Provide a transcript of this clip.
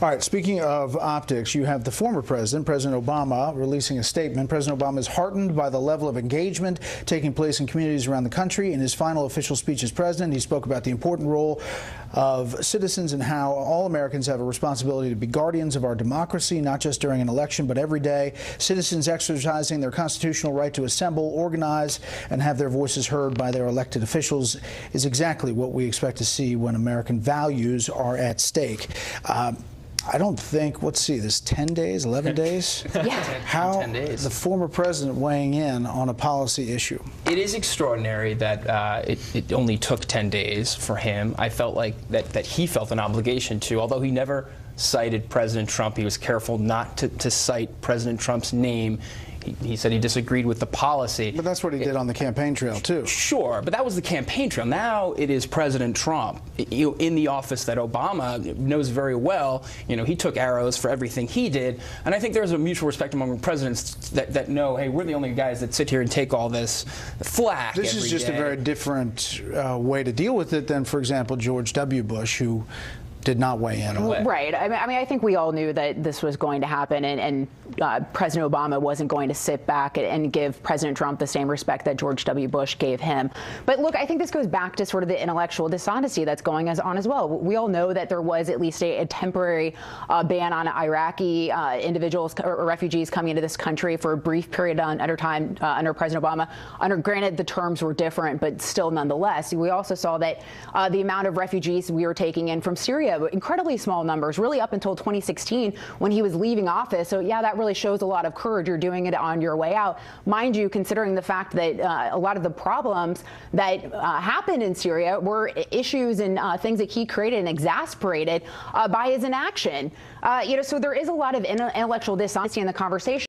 All right, speaking of optics, you have the former president, President Obama, releasing a statement. President Obama is heartened by the level of engagement taking place in communities around the country. In his final official speech as president, he spoke about the important role of citizens and how all Americans have a responsibility to be guardians of our democracy, not just during an election, but every day. Citizens exercising their constitutional right to assemble, organize, and have their voices heard by their elected officials is exactly what we expect to see when American values are at stake. I don't think, let's see, this 10 days, 11 days? Yeah. How 10 days. The former president weighing in on a policy issue. It is extraordinary that it only took 10 days for him. I felt like that he felt an obligation to, although he never cited President Trump, he was careful not to cite President Trump's name. He said he disagreed with the policy. But that's what he did on the campaign trail, too. Sure, but that was the campaign trail. Now it is President Trump in the office that Obama knows very well. You know, he took arrows for everything he did. And I think there's a mutual respect among presidents that know, hey, we're the only guys that sit here and take all this flack This is just day. a very different way to deal with it than, for example, George W. Bush, who did not weigh in on it. Right. I mean, I think we all knew that this was going to happen, and President Obama wasn't going to sit back and give President Trump the same respect that George W. Bush gave him. But look, I think this goes back to sort of the intellectual dishonesty that's going on as well. We all know that there was at least a temporary ban on Iraqi individuals or refugees coming into this country for a brief period under time under President Obama. Granted, the terms were different, but still nonetheless. We also saw that the amount of refugees we were taking in from Syria, incredibly small numbers, really up until 2016 when he was leaving office. So yeah, that really shows a lot of courage. You're doing it on your way out. Mind you, considering the fact that a lot of the problems that happened in Syria were issues and things that he created and exasperated by his inaction. So there is a lot of intellectual dishonesty in the conversation.